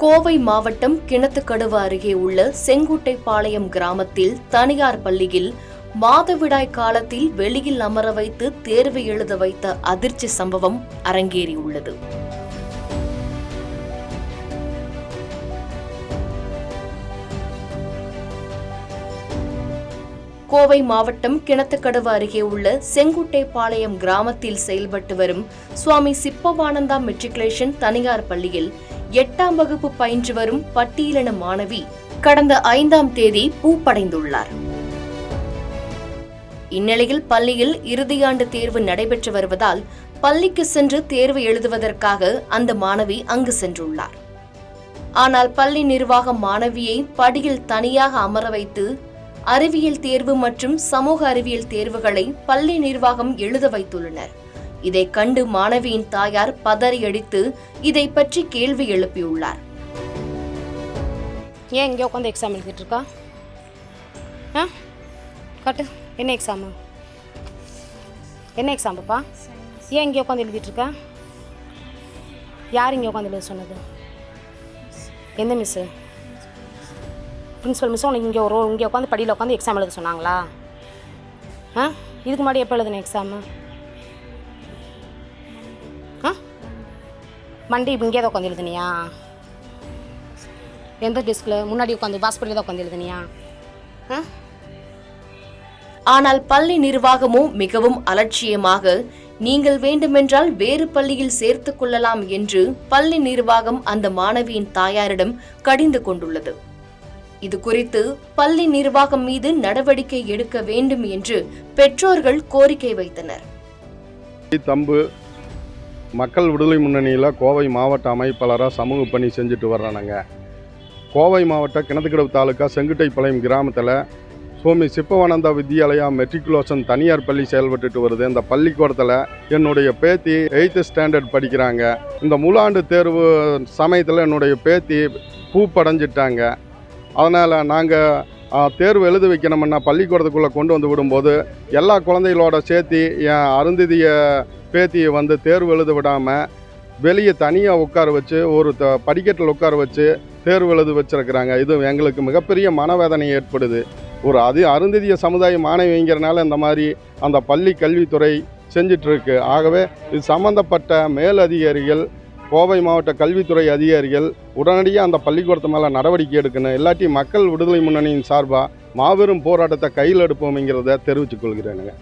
கோவை மாவட்டம் கிணத்துக்கடவு அருகே உள்ள செங்குட்டைப்பாளையம் கிராமத்தில் தனியார் பள்ளியில் மாதவிடாய் காலத்தில் வெளியில் அமர வைத்து தேர்வு எழுத வைத்த அதிர்ச்சி சம்பவம் அரங்கேறியுள்ளது. கோவை மாவட்டம் கிணத்துக்கடவு அருகே உள்ள செங்குட்டைப்பாளையம் கிராமத்தில் செயல்பட்டு வரும் சுவாமி சிப்பவானந்தா மெட்ரிகுலேஷன் தனியார் பள்ளியில் 8ஆம் வகுப்பு பயின்று வரும் பட்டியலின மாணவி கடந்த 5ஆம் தேதி பூப்படைந்துள்ளார். இந்நிலையில் பள்ளியில் இறுதியாண்டு தேர்வு நடைபெற்று வருவதால் பள்ளிக்கு சென்று தேர்வு எழுதுவதற்காக அந்த மாணவி அங்கு சென்றுள்ளார். ஆனால் பள்ளி நிர்வாகம் மாணவியை படியில் தனியாக அமர வைத்து அறிவியல் தேர்வு மற்றும் சமூக அறிவியல் தேர்வுகளை பள்ளி நிர்வாகம் எழுத வைத்துள்ளனர். இதை கண்டு மாணவியின் தாயார் பதறியடித்து இதை பற்றி கேள்வி எழுப்பியுள்ளார். ஏன் இங்கே உட்காந்து எக்ஸாம் எழுதிட்டு இருக்கா? காட்டு, என்ன எக்ஸாமு? என்ன எக்ஸாம் பாப்பா? ஏன் இங்கே உட்காந்து எழுதிட்டு இருக்கா? யார் இங்கே உட்காந்து எழுத சொன்னது? எந்த மிஸ்ஸு? பிரின்ஸிபல் மிஸ் உனக்கு இங்கே உட்காந்து படியில் உட்காந்து எக்ஸாம் எழுத சொன்னாங்களா? இதுக்கு முன்னாடி எப்போ எழுதுன எக்ஸாமு? மண்டே இப்போ இங்கே தான் உட்காந்து எழுதுனியா? எந்த டெஸ்கில் முன்னாடி உட்காந்து பாஸ்போர்ட்டில் தான் உட்காந்து எழுதுனியா? ஆனால் பள்ளி நிர்வாகமோ மிகவும் அலட்சியமாக நீங்கள் வேண்டுமென்றால் வேறு பள்ளியில் சேர்த்துக் கொள்ளலாம் என்று பள்ளி நிர்வாகம் அந்த மாணவியின் தாயாரிடம் கடிந்து கொண்டுள்ளது. இது குறித்து பள்ளி நிர்வாகம் மீது நடவடிக்கை எடுக்க வேண்டும் என்று பெற்றோர்கள் கோரிக்கை வைத்தனர். தம்பு மக்கள் விடுதலை முன்னணியில் கோவை மாவட்ட அமைப்பாளராக சமூக பணி செஞ்சுட்டு வர்றானுங்க. கோவை மாவட்ட கிணத்துக்கடவு தாலுக்கா செங்குட்டைப்பாளையம் கிராமத்தில் சுவாமி சிப்பவானந்தா வித்யாலயா மெட்ரிகுலேஷன் தனியார் பள்ளி செயல்பட்டு வருது. இந்த பள்ளிக்கூடத்தில் என்னுடைய பேத்தி 8th ஸ்டாண்டர்ட் படிக்கிறாங்க. இந்த முழாண்டு தேர்வு சமயத்தில் என்னுடைய பேத்தி பூப்படைஞ்சிட்டாங்க. அதனால் நாங்கள் தேர்வு எழுத வைக்கணும்னா பள்ளிக்கூடத்துக்குள்ளே கொண்டு வந்து விடும்போது எல்லா குழந்தைகளோட சேர்த்து என் அருந்ததிய பேத்தியை வந்து தேர்வு எழுத விடாமல் வெளியே தனியாக உட்கார வச்சு ஒரு படிக்கட்டில் உட்கார வச்சு தேர்வு எழுத வச்சுருக்கிறாங்க. இது எங்களுக்கு மிகப்பெரிய மனவேதனை ஏற்படுது. ஒரு அருந்ததிய சமுதாய மாணவிங்கிறனால இந்த மாதிரி அந்த பள்ளி கல்வித்துறை செஞ்சிட்ருக்கு. ஆகவே இது சம்மந்தப்பட்ட மேல் அதிகாரிகள், கோவை மாவட்ட கல்வித்துறை அதிகாரிகள் உடனடியாக அந்த பள்ளிக்கூடத்து மேலே நடவடிக்கை எடுக்கணும். இல்லாட்டி மக்கள் விடுதலை முன்னணியின் சார்பாக மாபெரும் போராட்டத்தை கையில் எடுப்போம்ங்கிறத தெரிவித்துக் கொள்கிறேனுங்க.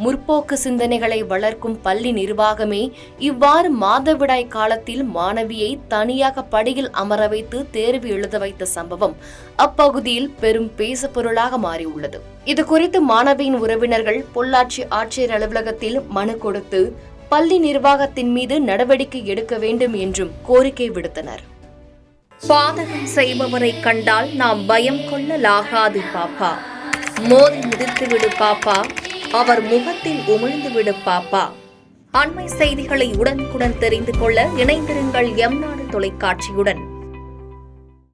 முற்போக்கு சிந்தனைகளை வளர்க்கும் பள்ளி நிர்வாகமே இவ்வாறு மாதவிடாய் காலத்தில் மாணவியை தனியாக படியில் அமர வைத்து தேர்வு எழுத வைத்த சம்பவம் அப்பகுதியில் பெரும் பேசுபொருளாக மாறியுள்ளது. இதுகுறித்து மாணவியின் உறவினர்கள் பொள்ளாச்சி ஆட்சியர் அலுவலகத்தில் மனு கொடுத்து பள்ளி நிர்வாகத்தின் மீது நடவடிக்கை எடுக்க வேண்டும் என்றும் கோரிக்கை விடுத்தனர். பாதகம் செய்பவரை கண்டால் நாம் பயம் கொள்ளலாகாது பாப்பா, மோதி மிதித்துவிடு பாப்பா, அவர் முகத்தில் உமிழ்ந்துவிடு பாப்பா. அண்மை செய்திகளை உடனுக்குடன் தெரிந்து கொள்ள இணைந்திருங்கள் எம் நாடு தொலைக்காட்சியுடன்.